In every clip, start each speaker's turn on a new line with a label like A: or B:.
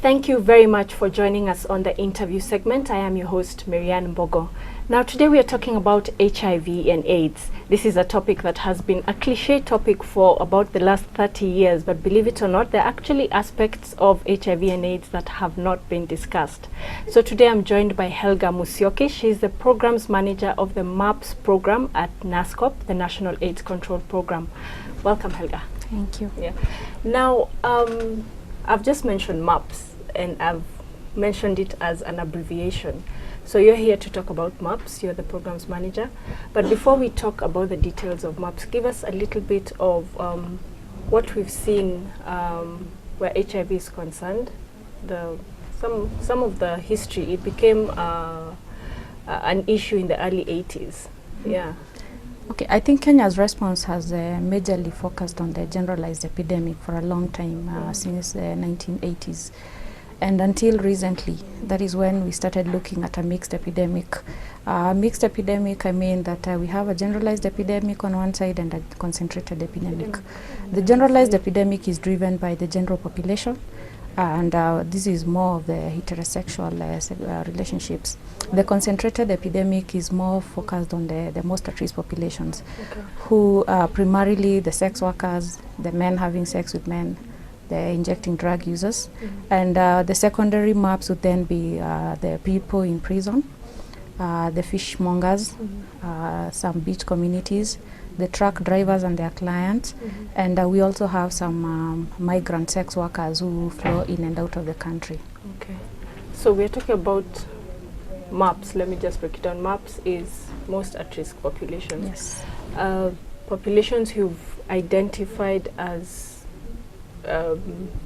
A: Thank you very much for joining us on the interview segment. I am your host, Marianne Mbogo. Now, today we are talking about HIV and AIDS. This is a topic that has been a cliche topic for about the last 30 years, but believe it or not, there are actually aspects of HIV and AIDS that have not been discussed. So today I'm joined by Helga Musyoki. She is the programs manager of the MAPS program at NASCOP, the National AIDS Control Program. Welcome, Helga.
B: Thank you.
A: Yeah. Now, I've just mentioned MAPS, and I've mentioned it as an abbreviation. So you're here to talk about MAPS, you're the programs manager. But before we talk about the details of MAPS, give us a little bit of what we've seen where HIV is concerned. Some of the history, it became an issue in the early 80s. Yeah.
B: Okay, I think Kenya's response has majorly focused on the generalized epidemic for a long time, since the 1980s. And until recently, that is when we started looking at a mixed epidemic. Mixed epidemic, I mean that we have a generalized epidemic on one side and a concentrated epidemic. The generalized epidemic is driven by the general population, and this is more of the heterosexual relationships. The concentrated epidemic is more focused on the most at risk populations, who are primarily the sex workers, the men having sex with men, the injecting drug users, and the secondary MAPS would then be the people in prison, the fishmongers, some beach communities, the truck drivers and their clients, and we also have some migrant sex workers who flow in and out of the country.
A: Okay. So we're talking about MAPS. Let me just break it down. MAPS is most at-risk populations.
B: Yes.
A: Populations who've identified as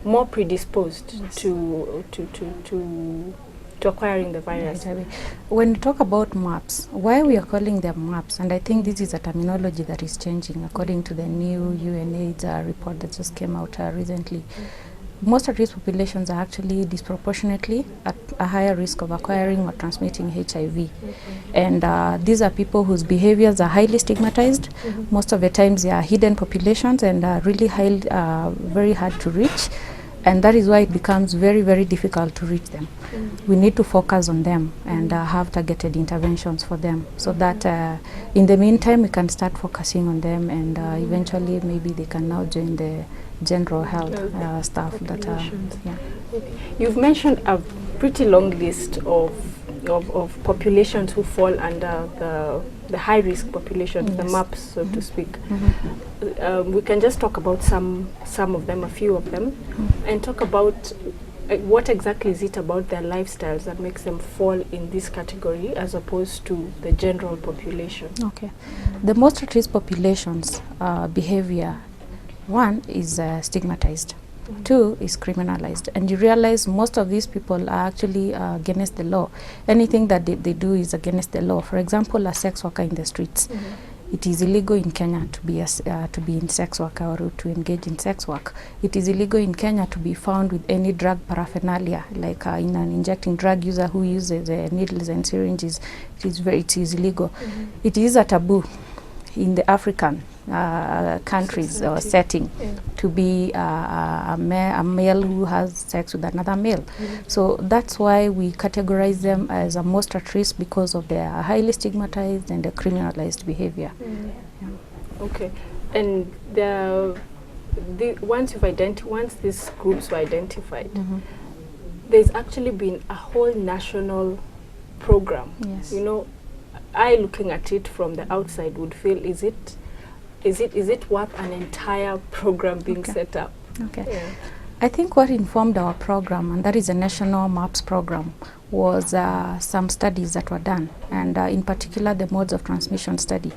A: more predisposed to acquiring the virus.
B: When we talk about MAPS, why we are calling them MAPS, and I think this is a terminology that is changing according to the new UNAIDS report that just came out recently. Most at-risk populations are actually disproportionately at a higher risk of acquiring or transmitting HIV. And these are people whose behaviors are highly stigmatized. Most of the times they are hidden populations and are really very hard to reach. And that is why it becomes very, very difficult to reach them. We need to focus on them and have targeted interventions for them, so that in the meantime we can start focusing on them, and eventually maybe they can now join the general health staff that yeah.
A: You've mentioned a pretty long list of populations who fall under the high risk populations, the MAPS, so to speak. We can just talk about some of them, a few of them, and talk about what exactly is it about their lifestyles that makes them fall in this category as opposed to the general population.
B: Okay. The most at risk populations behavior, one is stigmatized, two is criminalized, and you realize most of these people are actually against the law. Anything that they do is against the law. For example, a sex worker in the streets. It is illegal in Kenya to be in sex work or to engage in sex work. It is illegal in Kenya to be found with any drug paraphernalia, like in an injecting drug user who uses needles and syringes. It is illegal. It is a taboo in the African countries or setting to be a male who has sex with another male. So that's why we categorize them as a most at risk, because of their highly stigmatized and criminalized behavior.
A: Okay, and once these groups were identified, there's actually been a whole national program.
B: Yes.
A: You know, I looking at it from the outside would feel, is it worth an entire program being set up?
B: Okay.
A: Yeah.
B: I think what informed our program, and that is a national MAPS program, was some studies that were done, and in particular the modes of transmission study.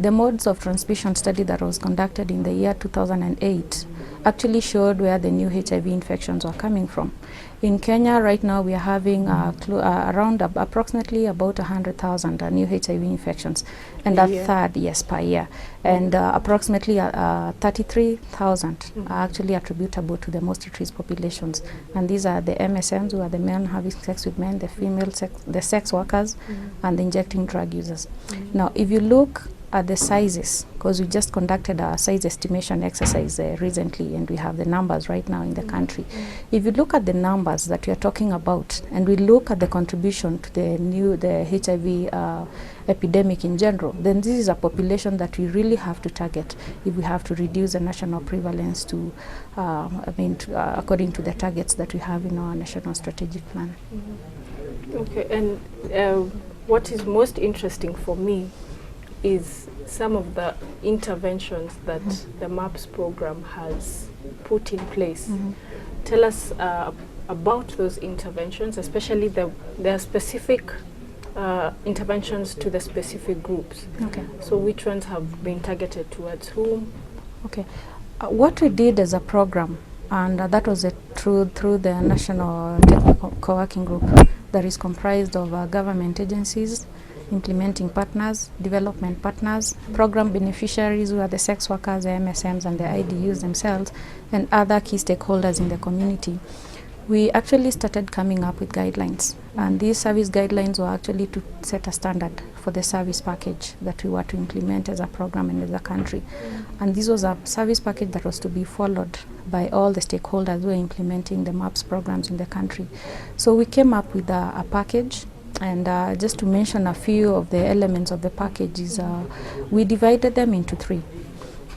B: The modes of transmission study that was conducted in the year 2008 actually showed where the new HIV infections were coming from. In Kenya right now we are having around approximately about 100,000 new HIV infections, and a third, yes, per year. And approximately 33,000 are actually attributable to the most at risk populations. And these are the MSMs, who are the men having sex with men, the female the sex workers, and the injecting drug users. Now, if you look at the sizes, because we just conducted a size estimation exercise recently, and we have the numbers right now in the country. If you look at the numbers that we are talking about, and we look at the contribution to the HIV epidemic in general, then this is a population that we really have to target if we have to reduce the national prevalence to, according to the targets that we have in our national strategic plan.
A: Okay, and what is most interesting for me is some of the interventions that the MAPS program has put in place. Tell us about those interventions, especially the specific interventions to the specific groups.
B: Okay.
A: So which ones have been targeted towards whom?
B: Okay. What we did as a program, and that was through the National Technical Co-working Group that is comprised of government agencies, implementing partners, development partners, program beneficiaries who are the sex workers, the MSMs and the IDUs themselves, and other key stakeholders in the community. We actually started coming up with guidelines, and these service guidelines were actually to set a standard for the service package that we were to implement as a program and as a country. And this was a service package that was to be followed by all the stakeholders who are implementing the MAPS programs in the country. So we came up with a package, and just to mention a few of the elements of the package is we divided them into three.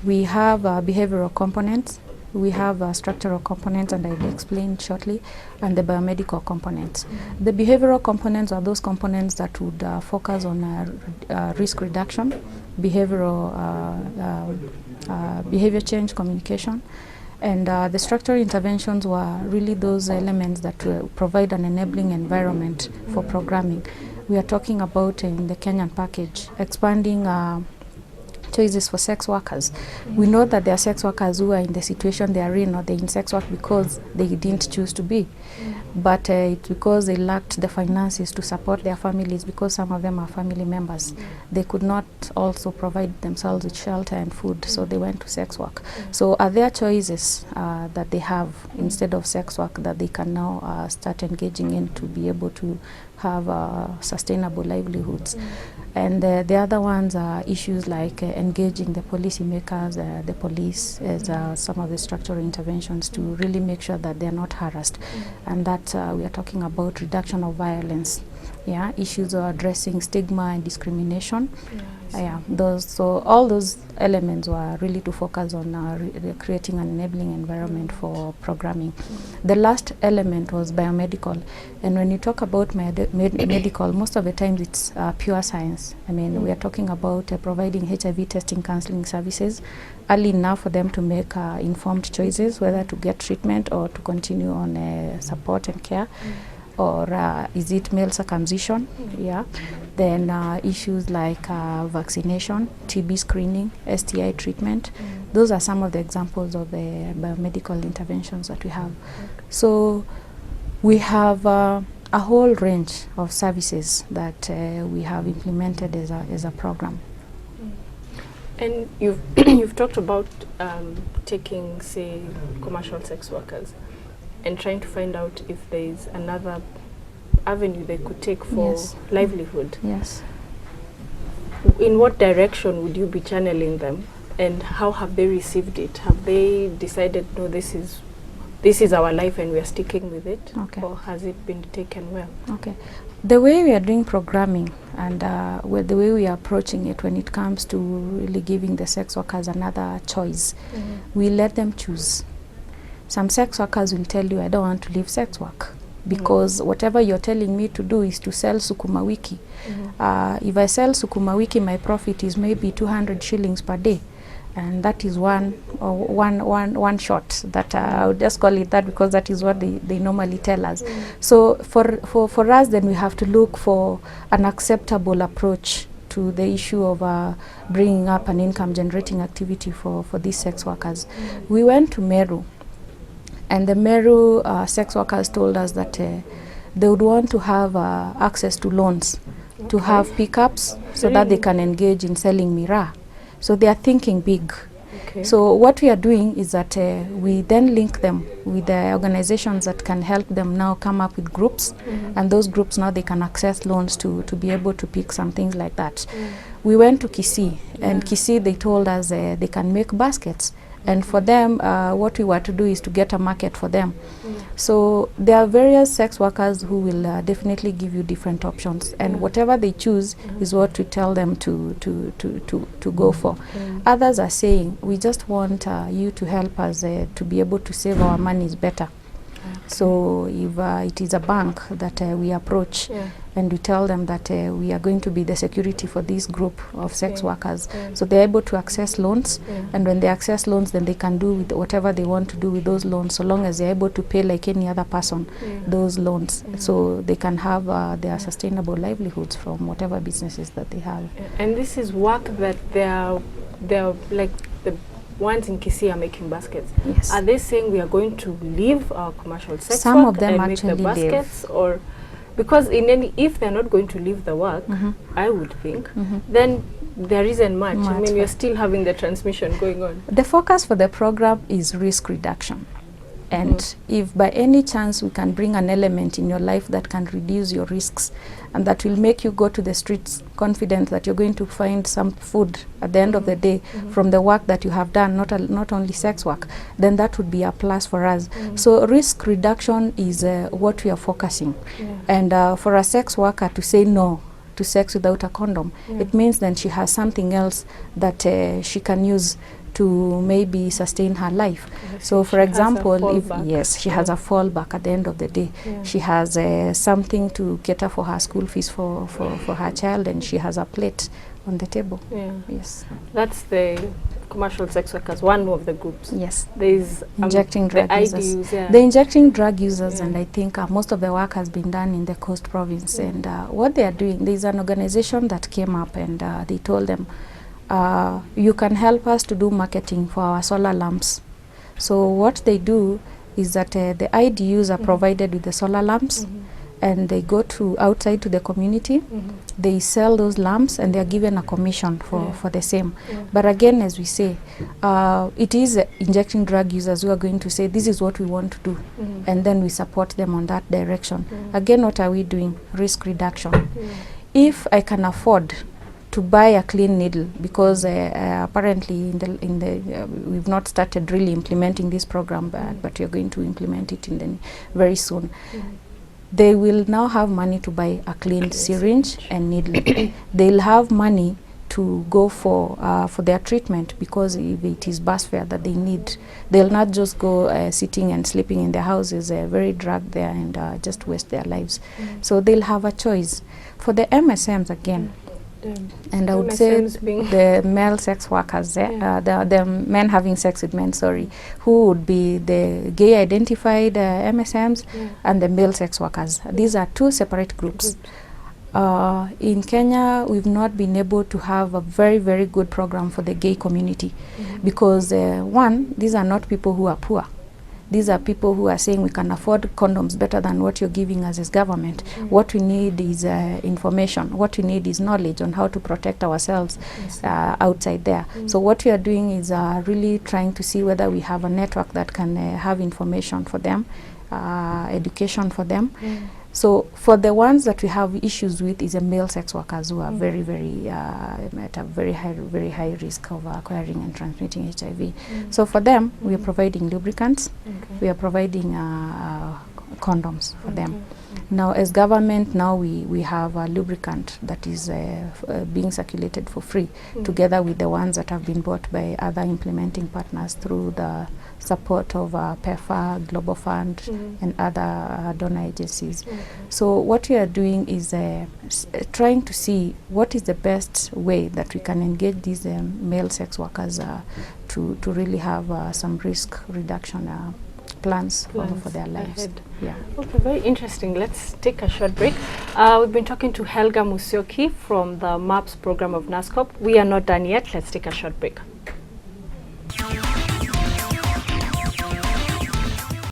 B: We have behavioral components, we have structural components, and I'll explain shortly, and the biomedical components. The behavioral components are those components that would focus on risk reduction, behavioral behavior change, communication, and the structural interventions were really those elements that provide an enabling environment for programming. We are talking about in the Kenyan package, expanding choices for sex workers. We know that there are sex workers who are in the situation they are in, or they're in sex work because they didn't choose to be. But it's because they lacked the finances to support their families, because some of them are family members. They could not also provide themselves with shelter and food, so they went to sex work. So are there choices that they have instead of sex work that they can now start engaging in to be able to have sustainable livelihoods? And the other ones are issues like engaging the policymakers, the police, as some of the structural interventions to really make sure that they're not harassed. And that we are talking about reduction of violence. Yeah, issues are addressing stigma and discrimination. So all those elements were really to focus on creating an enabling environment for programming. The last element was biomedical, and when you talk about medical, most of the times it's pure science. I mean, we are talking about providing HIV testing, counseling services early enough for them to make informed choices whether to get treatment or to continue on support and care. Or is it male circumcision? Yeah. Then issues like vaccination, TB screening, STI treatment. Those are some of the examples of the biomedical interventions that we have. So we have a whole range of services that we have implemented as a program.
A: And you've talked about taking, say, commercial sex workers and trying to find out if there is another avenue they could take for livelihood.
B: Yes.
A: In what direction would you be channeling them, and how have they received it? Have they decided, no, this is our life and we are sticking with it?
B: Okay.
A: Or has it been taken well?
B: Okay. The way we are doing programming and the way we are approaching it when it comes to really giving the sex workers another choice, we let them choose. Some sex workers will tell you, I don't want to leave sex work because whatever you're telling me to do is to sell sukuma wiki. If I sell sukuma wiki, my profit is maybe 200 shillings per day. And that is one shot. That I would just call it that because that is what they normally tell us. So for us, then we have to look for an acceptable approach to the issue of bringing up an income generating activity for these sex workers. We went to Meru. And the Meru sex workers told us that they would want to have access to loans, to have pickups so that they can engage in selling miraa. So they are thinking big. Okay. So what we are doing is that we then link them with the organizations that can help them now come up with groups. And those groups now they can access loans to be able to pick some things like that. we went to Kisii, and Kisii, they told us they can make baskets. And for them, what we were to do is to get a market for them. So there are various sex workers who will definitely give you different options, and whatever they choose is what we tell them to go for. Others are saying, we just want you to help us to be able to save our monies better. So if it is a bank that we approach, and we tell them that we are going to be the security for this group of sex workers, so they're able to access loans, and when they access loans, then they can do with whatever they want to do with those loans, so long as they're able to pay like any other person those loans, so they can have their sustainable livelihoods from whatever businesses that they have.
A: And this is work that they're like the ones in Kisii are making baskets.
B: Yes.
A: Are they saying we are going to leave our commercial sex
B: Some
A: work
B: of them
A: and make the
B: actually
A: baskets, or because if they're not going to leave the work, I would think, then there isn't much. I mean, you're still having the transmission going on.
B: The focus for the program is risk reduction. And if by any chance we can bring an element in your life that can reduce your risks and that will make you go to the streets confident that you're going to find some food at the end of the day from the work that you have done, not only sex work, then that would be a plus for us. So risk reduction is what we are focusing. And for a sex worker to say no to sex without a condom, it means then she has something else that she can use to maybe sustain her life. So for example, if she has a fallback at the end of the day, she has something to cater for her school fees for her child, and she has a plate on the table. Yes.
A: That's the commercial sex workers, one of the groups.
B: Yes.
A: There's
B: injecting drug users.
A: IDUs,
B: The injecting drug users, and I think most of the work has been done in the Coast Province. And what they are doing, there's an organization that came up and they told them, you can help us to do marketing for our solar lamps. So what they do is that the IDUs are provided with the solar lamps, and they go to outside to the community. They sell those lamps, and they are given a commission for the same. But again, as we say, it is injecting drug users who are going to say, this is what we want to do, and then we support them on that direction. Again, what are we doing? Risk reduction. If I can afford to buy a clean needle, because apparently we've not started really implementing this program, but we're going to implement it very soon. They will now have money to buy a clean syringe and needle. They'll have money to go for their treatment, because if it is bus fare that they need, they'll not just go sitting and sleeping in their houses, very drugged there, and just waste their lives. So they'll have a choice. For the MSMs again, and I would say the male sex workers, the men having sex with men, who would be the gay identified MSMs and the male sex workers. These are two separate groups. In Kenya, we've not been able to have a very, very good program for the gay community, because one, these are not people who are poor. These are people who are saying we can afford condoms better than what you're giving us as government. What we need is information. What we need is knowledge on how to protect ourselves outside there. So what we are doing is really trying to see whether we have a network that can have information for them, education for them. So for the ones that we have issues with is the male sex workers who are very, very at a very high risk of acquiring and transmitting HIV. So for them, we are providing lubricants. We are providing condoms for them. Now, as government, now we have a lubricant that is being circulated for free, together with the ones that have been bought by other implementing partners through the support of PEFA, Global Fund, and other donor agencies. So what we are doing is trying to see what is the best way that we can engage these male sex workers to really have some risk reduction plans for their lives. Yeah.
A: Okay, very interesting. Let's take a short break. We've been talking to Helga Musyoki from the MAPS program of NASCOP. We are not done yet. Let's take a short break.